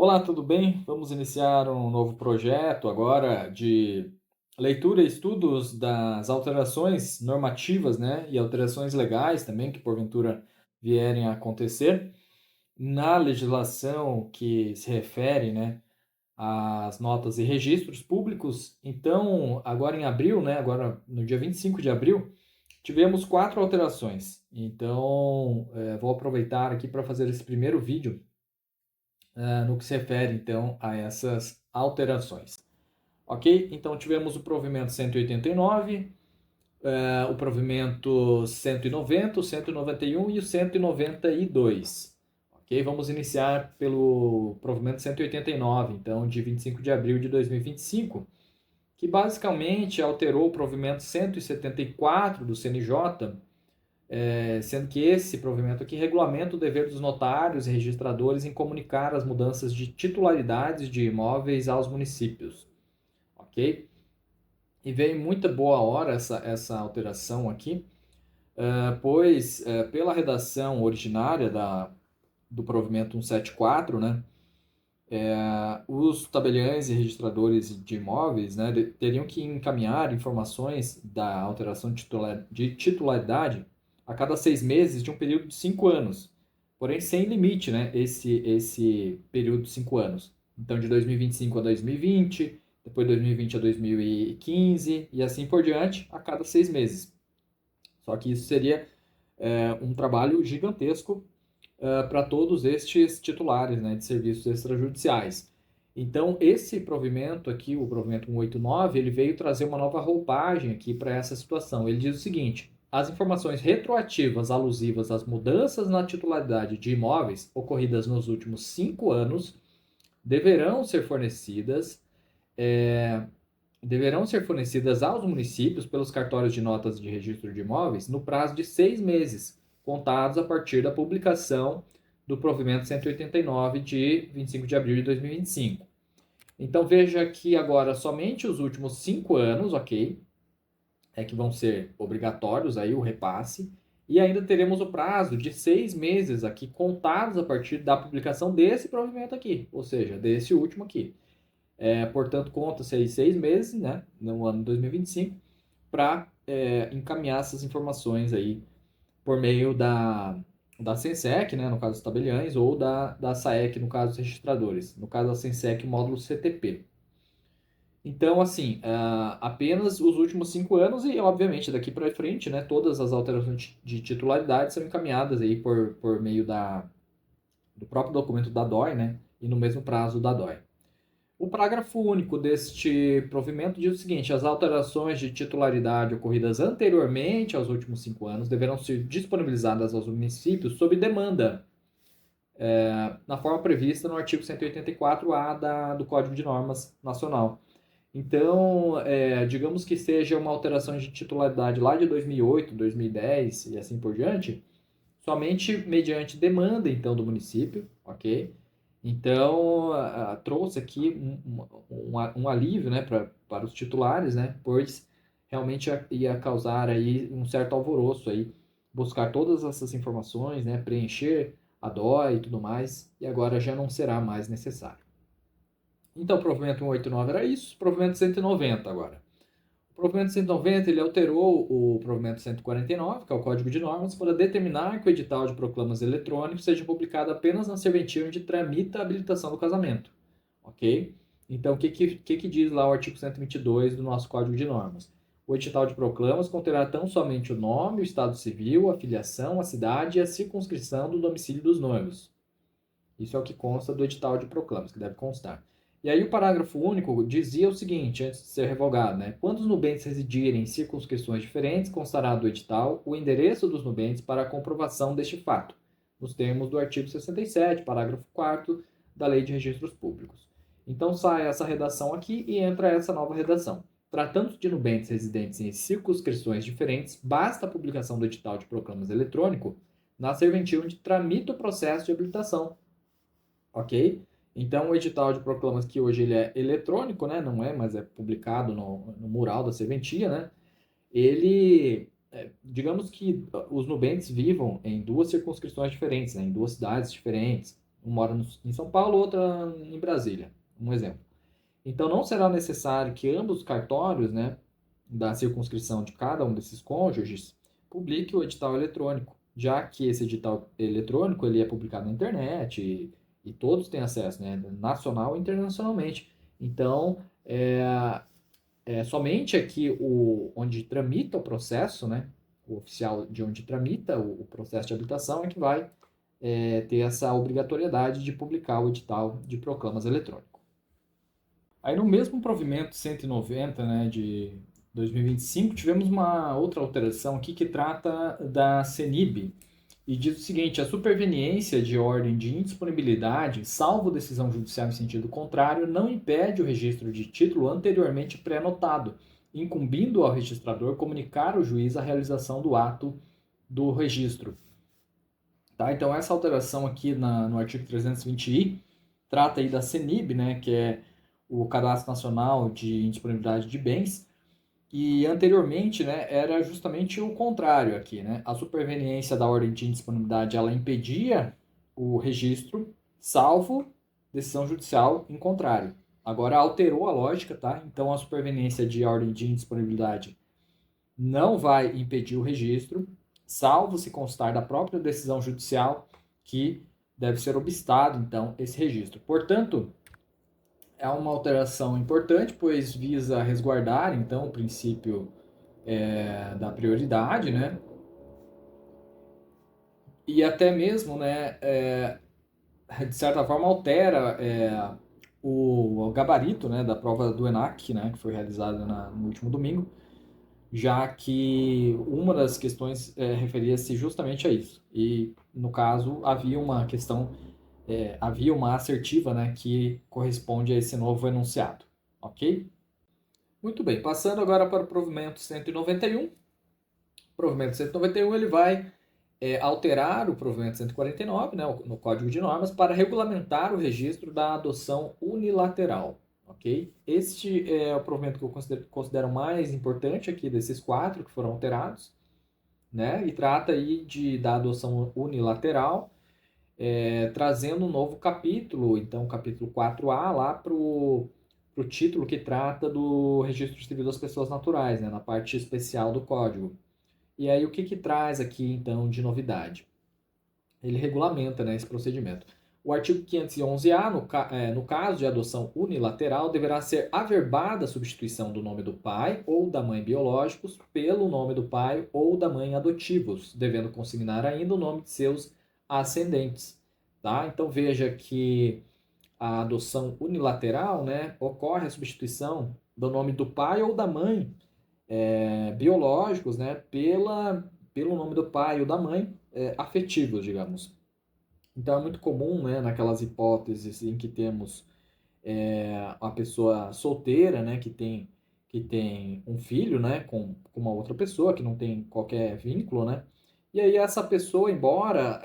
Olá, tudo bem? Vamos iniciar um novo projeto agora de leitura e estudos das alterações normativas, né, e alterações legais também que porventura vierem a acontecer na legislação que se refere, né, às notas e registros públicos. Então, agora em abril, né, agora no dia 25 de abril, tivemos 4 alterações. Então, vou aproveitar aqui para fazer esse primeiro vídeo no que se refere, então, a essas alterações. Ok? Então, tivemos o provimento 189, o provimento 190, o 191 e o 192. Ok? Vamos iniciar pelo provimento 189, então, de 25 de abril de 2025, que basicamente alterou o provimento 174 do CNJ, sendo que esse provimento aqui regulamenta o dever dos notários e registradores em comunicar as mudanças de titularidades de imóveis aos municípios, ok? E veio muita boa hora essa alteração aqui, pois pela redação originária do provimento 174, né, os tabeliães e registradores de imóveis, né, teriam que encaminhar informações da alteração de titularidade a cada 6 meses de um período de 5 anos, porém sem limite, né, esse período de 5 anos. Então, de 2025 a 2020, depois de 2020 a 2015 e assim por diante, a cada 6 meses. Só que isso seria um trabalho gigantesco para todos estes titulares, né, de serviços extrajudiciais. Então, esse provimento aqui, o provimento 189, ele veio trazer uma nova roupagem aqui para essa situação. Ele diz o seguinte: as informações retroativas alusivas às mudanças na titularidade de imóveis ocorridas nos últimos 5 anos deverão ser fornecidas é, deverão ser fornecidas aos municípios pelos cartórios de notas de registro de imóveis no prazo de 6 meses, contados a partir da publicação do provimento 189 de 25 de abril de 2025. Então veja que agora somente os últimos 5 anos, ok, é que vão ser obrigatórios aí o repasse, e ainda teremos o prazo de 6 meses aqui contados a partir da publicação desse provimento aqui, ou seja, desse último aqui. Portanto, conta-se aí 6 meses, né, no ano 2025, para encaminhar essas informações aí por meio da Sensec, né, no caso dos tabeliães, ou da SAEC, no caso dos registradores. No caso da Sensec, módulo CTP. Então, assim, apenas os últimos 5 anos e, obviamente, daqui para frente, né, todas as alterações de titularidade são encaminhadas aí por meio do próprio documento da DOI, né, e no mesmo prazo da DOI. O parágrafo único deste provimento diz o seguinte: as alterações de titularidade ocorridas anteriormente aos últimos 5 anos deverão ser disponibilizadas aos municípios sob demanda, na forma prevista no artigo 184-A do Código de Normas Nacional. Então, digamos que seja uma alteração de titularidade lá de 2008, 2010 e assim por diante, somente mediante demanda, então, do município, ok? Então, trouxe aqui um alívio, né, para os titulares, né, pois realmente ia causar aí um certo alvoroço aí, buscar todas essas informações, né, preencher a DOI e tudo mais, e agora já não será mais necessário. Então, o provimento 189 era isso, provimento 190 agora. O provimento 190 ele alterou o provimento 149, que é o Código de Normas, para determinar que o edital de proclamas eletrônicos seja publicado apenas na serventia onde tramita a habilitação do casamento. Ok? Então, o que diz lá o artigo 122 do nosso Código de Normas? O edital de proclamas conterá tão somente o nome, o estado civil, a filiação, a cidade e a circunscrição do domicílio dos noivos. Isso é o que consta do edital de proclamas, que deve constar. E aí o parágrafo único dizia o seguinte, antes de ser revogado, né? Quando os nubentes residirem em circunscrições diferentes, constará do edital o endereço dos nubentes para a comprovação deste fato, nos termos do artigo 67, parágrafo 4º da Lei de Registros Públicos. Então sai essa redação aqui e entra essa nova redação. Tratando de nubentes residentes em circunscrições diferentes, basta a publicação do edital de proclamas eletrônico na serventia onde tramita o processo de habilitação, ok? Então, o edital de proclamas que hoje ele é eletrônico, né? Não é, mas é publicado no mural da serventia, né? Ele, digamos que os nubentes vivam em duas circunscrições diferentes, né? Em duas cidades diferentes, Um mora em São Paulo, outra em Brasília, um exemplo. Então, não será necessário que ambos os cartórios, né, da circunscrição de cada um desses cônjuges publique o edital eletrônico, já que esse edital eletrônico ele é publicado na internet e todos têm acesso, né, nacional e internacionalmente. Então, somente aqui onde tramita o processo, né, o oficial de onde tramita o processo de habilitação é que vai ter essa obrigatoriedade de publicar o edital de proclamas eletrônico. Aí no mesmo provimento 190, né, de 2025, tivemos uma outra alteração aqui que trata da CENIB e diz o seguinte: a superveniência de ordem de indisponibilidade, salvo decisão judicial em sentido contrário, não impede o registro de título anteriormente pré-notado, incumbindo ao registrador comunicar ao juiz a realização do ato do registro. Tá? Então essa alteração aqui no artigo 320i trata aí da CENIB, né, que é o Cadastro Nacional de Indisponibilidade de Bens, e anteriormente, né, era justamente o contrário aqui, né? A superveniência da ordem de indisponibilidade, ela impedia o registro, salvo decisão judicial em contrário. Agora alterou a lógica, tá? Então a superveniência de ordem de indisponibilidade não vai impedir o registro, salvo se constar da própria decisão judicial que deve ser obstado, então, esse registro. Portanto, é uma alteração importante, pois visa resguardar, então, o princípio da prioridade, né? E até mesmo, né, de certa forma, altera o gabarito, né, da prova do ENAC, né, que foi realizada no último domingo, já que uma das questões referia-se justamente a isso. E, no caso, havia uma assertiva, né, que corresponde a esse novo enunciado, ok? Muito bem, passando agora para o provimento 191. O provimento 191 ele vai alterar o provimento 149, né, no Código de Normas, para regulamentar o registro da adoção unilateral. Ok? Este é o provimento que eu considero mais importante aqui desses quatro que foram alterados, né? E trata aí da adoção unilateral, trazendo um novo capítulo, então capítulo 4A, lá para o título que trata do registro civil das pessoas naturais, né? Na parte especial do Código. E aí o que traz aqui, então, de novidade? Ele regulamenta, né, esse procedimento. O artigo 511-A, no caso de adoção unilateral, deverá ser averbada a substituição do nome do pai ou da mãe biológicos pelo nome do pai ou da mãe adotivos, devendo consignar ainda o nome de seus ascendentes. Tá? Então veja que a adoção unilateral, né, ocorre a substituição do nome do pai ou da mãe biológicos, né, pelo nome do pai ou da mãe, afetivos, digamos. Então é muito comum, né, naquelas hipóteses em que temos uma pessoa solteira, né, que tem um filho, né, com uma outra pessoa, que não tem qualquer vínculo, né, e aí essa pessoa, embora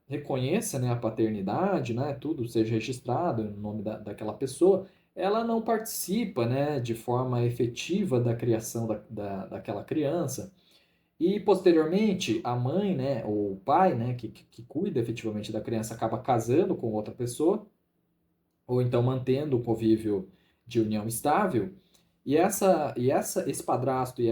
reconheça, né, a paternidade, né, tudo seja registrado no nome daquela pessoa, ela não participa, né, de forma efetiva da criação daquela criança. E posteriormente, a mãe, né, ou o pai, né, que cuida efetivamente da criança, acaba casando com outra pessoa, ou então mantendo o convívio de união estável, esse padrasto e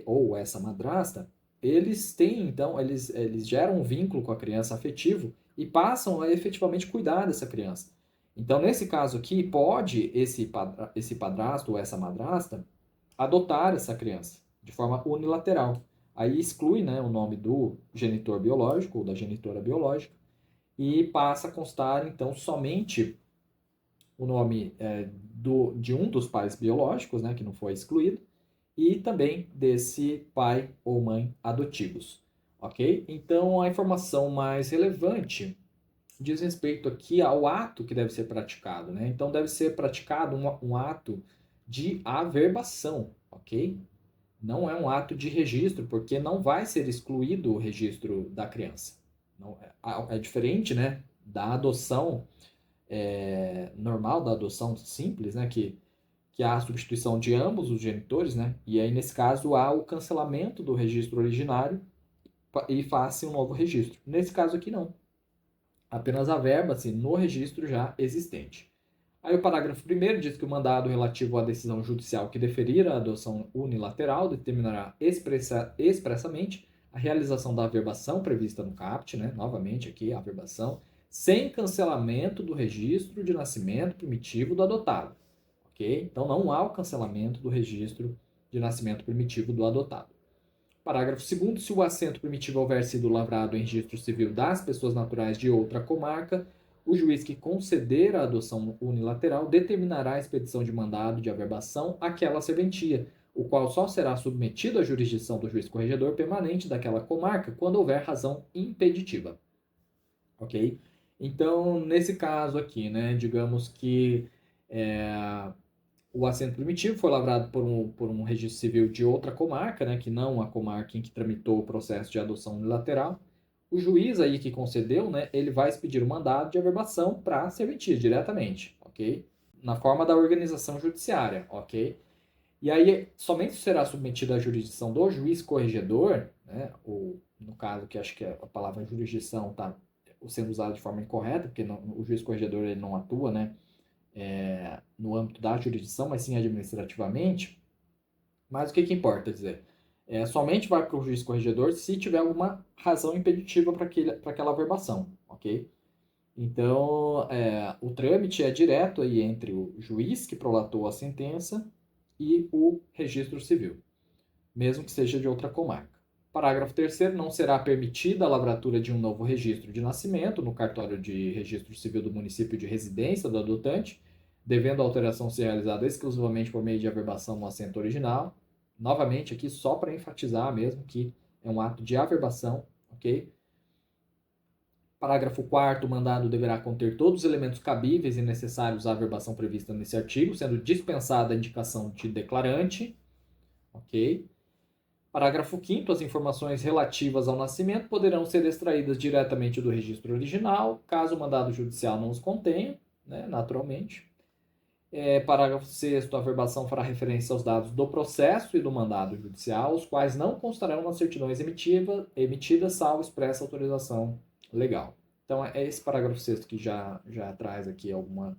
ou essa madrasta, eles têm, então, eles geram um vínculo com a criança afetivo e passam a efetivamente cuidar dessa criança. Então, nesse caso aqui, pode esse padrasto ou essa madrasta adotar essa criança de forma unilateral. Aí exclui, né, o nome do genitor biológico ou da genitora biológica e passa a constar, então, somente o nome de um dos pais biológicos, né, que não foi excluído, e também desse pai ou mãe adotivos, ok? Então, a informação mais relevante diz respeito aqui ao ato que deve ser praticado, né? Então, deve ser praticado um ato de averbação, ok? Não é um ato de registro, porque não vai ser excluído o registro da criança. Não, é diferente, né, da adoção normal, da adoção simples, né, que há a substituição de ambos os genitores, né, e aí nesse caso há o cancelamento do registro originário e faz-se um novo registro. Nesse caso aqui não. apenas a verba-se no registro já existente. Aí o parágrafo 1º diz que o mandado relativo à decisão judicial que deferir a adoção unilateral determinará expressamente a realização da averbação prevista no CAPT, né? Novamente aqui a averbação, sem cancelamento do registro de nascimento primitivo do adotado, ok? Então não há o cancelamento do registro de nascimento primitivo do adotado. Parágrafo 2º, se o assento primitivo houver sido lavrado em registro civil das pessoas naturais de outra comarca, o juiz que conceder a adoção unilateral determinará a expedição de mandado de averbação àquela serventia, o qual só será submetido à jurisdição do juiz corregedor permanente daquela comarca quando houver razão impeditiva. Ok? Então, nesse caso aqui, né, digamos que o assento primitivo foi lavrado por um registro civil de outra comarca, né, que não a comarca em que tramitou o processo de adoção unilateral. O juiz aí que concedeu, né, ele vai expedir o mandado de averbação para a serventia diretamente, ok? Na forma da organização judiciária, ok? E aí somente será submetido à jurisdição do juiz corregedor, né, ou no caso que acho que a palavra jurisdição está sendo usada de forma incorreta, porque não, o juiz corregedor ele não atua, né, no âmbito da jurisdição, mas sim administrativamente. Mas o que importa dizer? Somente vai para o juiz corregedor se tiver alguma razão impeditiva para aquela averbação, ok? Então, o trâmite é direto aí entre o juiz que prolatou a sentença e o registro civil, mesmo que seja de outra comarca. Parágrafo 3º, não será permitida a lavratura de um novo registro de nascimento no cartório de registro civil do município de residência do adotante, devendo a alteração ser realizada exclusivamente por meio de averbação no assento original. Novamente, aqui só para enfatizar mesmo que é um ato de averbação, ok? Parágrafo 4º, o mandado deverá conter todos os elementos cabíveis e necessários à averbação prevista nesse artigo, sendo dispensada a indicação de declarante, ok? Parágrafo 5º, as informações relativas ao nascimento poderão ser extraídas diretamente do registro original, caso o mandado judicial não os contenha, né, naturalmente. Parágrafo 6º, a averbação fará referência aos dados do processo e do mandado judicial, os quais não constarão nas certidões emitidas, salvo expressa autorização legal. Então, é esse parágrafo 6º que já traz aqui alguma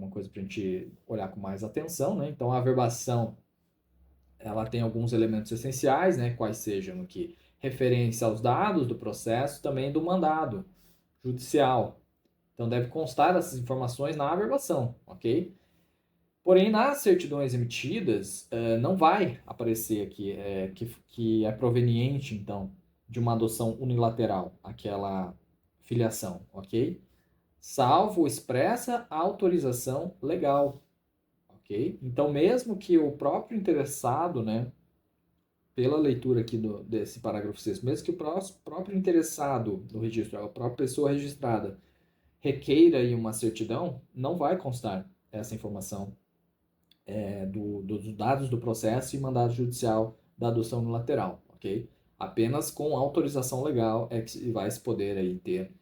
coisa para a gente olhar com mais atenção, né? Então, a averbação ela tem alguns elementos essenciais, né? Quais sejam no que referência aos dados do processo, também do mandado judicial. Então, deve constar essas informações na averbação, ok? Porém, nas certidões emitidas, não vai aparecer aqui que é proveniente, então, de uma adoção unilateral, aquela filiação, ok? Salvo expressa autorização legal, ok? Então, mesmo que o próprio interessado, né, pela leitura aqui desse parágrafo 6, mesmo que o próprio interessado no registro, a própria pessoa registrada, requeira aí uma certidão, não vai constar essa informação dos dados do processo e mandado judicial da adoção unilateral, ok? Apenas com autorização legal é que vai se poder aí ter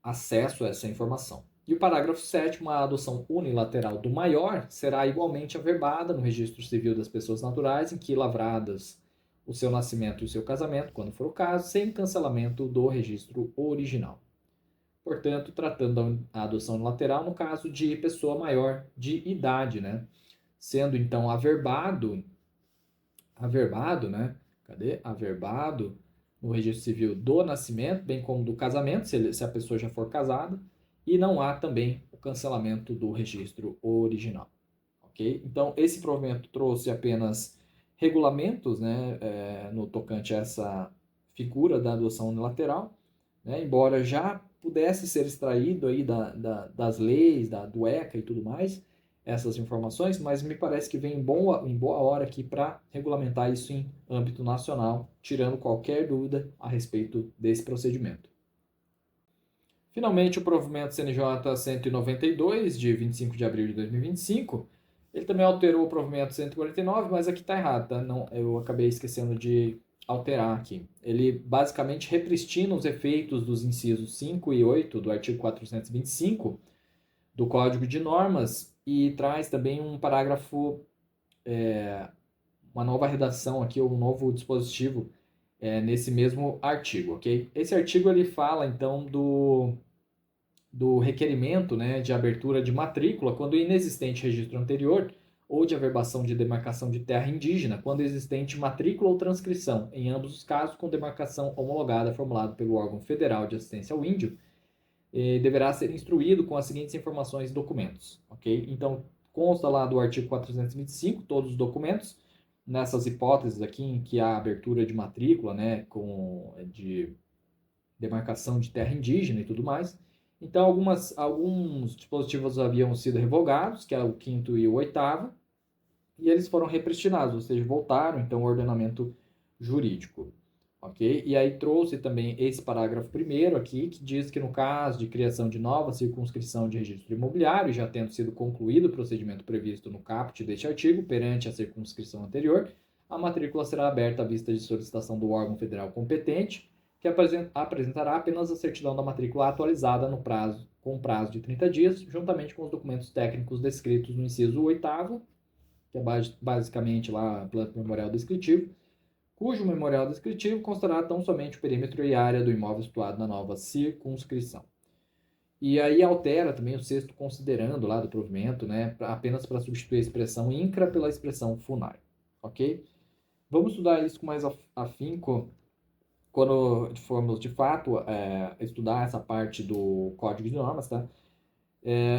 acesso a essa informação. E o parágrafo 7º, a adoção unilateral do maior será igualmente averbada no registro civil das pessoas naturais em que lavradas o seu nascimento e o seu casamento, quando for o caso, sem cancelamento do registro original. Portanto, tratando a adoção unilateral no caso de pessoa maior de idade, né? Sendo então averbado, né? Cadê? Averbado no registro civil do nascimento, bem como do casamento, se a pessoa já for casada, e não há também o cancelamento do registro original, ok? Então, esse provimento trouxe apenas regulamentos, né, no tocante a essa figura da adoção unilateral, né, embora já pudesse ser extraído aí das leis, do ECA e tudo mais, essas informações, mas me parece que vem em boa hora aqui para regulamentar isso em âmbito nacional, tirando qualquer dúvida a respeito desse procedimento. Finalmente, o provimento CNJ 192, de 25 de abril de 2025, ele também alterou o provimento 149, mas aqui está errado, tá? Não, eu acabei esquecendo de alterar aqui. Ele basicamente repristina os efeitos dos incisos 5 e 8 do artigo 425 do Código de Normas e traz também um parágrafo, uma nova redação aqui, um novo dispositivo nesse mesmo artigo, ok? Esse artigo ele fala então do requerimento, né, de abertura de matrícula quando inexistente registro anterior, ou de averbação de demarcação de terra indígena quando existente matrícula ou transcrição, em ambos os casos com demarcação homologada formulada pelo órgão federal de assistência ao índio, deverá ser instruído com as seguintes informações e documentos, ok? Então, consta lá do artigo 425 todos os documentos, nessas hipóteses aqui em que há abertura de matrícula, né, de demarcação de terra indígena e tudo mais. Então, alguns dispositivos haviam sido revogados, que é o quinto e o oitavo, e eles foram repristinados, ou seja, voltaram então ao ordenamento jurídico. Ok? E aí trouxe também esse parágrafo primeiro aqui, que diz que no caso de criação de nova circunscrição de registro imobiliário, já tendo sido concluído o procedimento previsto no caput deste artigo, perante a circunscrição anterior, a matrícula será aberta à vista de solicitação do órgão federal competente, que apresentará apenas a certidão da matrícula atualizada com prazo de 30 dias, juntamente com os documentos técnicos descritos no inciso 8º, que é basicamente lá a planta memorial descritivo, cujo memorial descritivo constará tão somente o perímetro e área do imóvel situado na nova circunscrição. E aí altera também o sexto considerando lá do provimento, né, apenas para substituir a expressão INCRA pela expressão FUNAI, ok? Vamos estudar isso com mais afinco quando formos de fato estudar essa parte do Código de Normas, tá?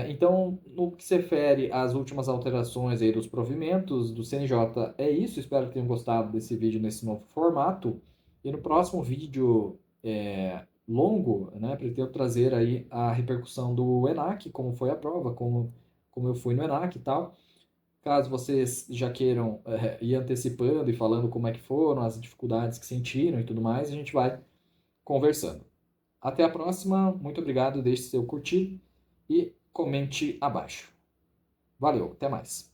Então, no que se refere às últimas alterações aí dos provimentos do CNJ, é isso. Espero que tenham gostado desse vídeo nesse novo formato. E no próximo vídeo longo, né, pretendo trazer aí a repercussão do ENAC, como foi a prova, como eu fui no ENAC e tal. Caso vocês já queiram ir antecipando e falando como é que foram, as dificuldades que sentiram e tudo mais, a gente vai conversando. Até a próxima, muito obrigado, deixe seu curtir e comente abaixo. Valeu, até mais.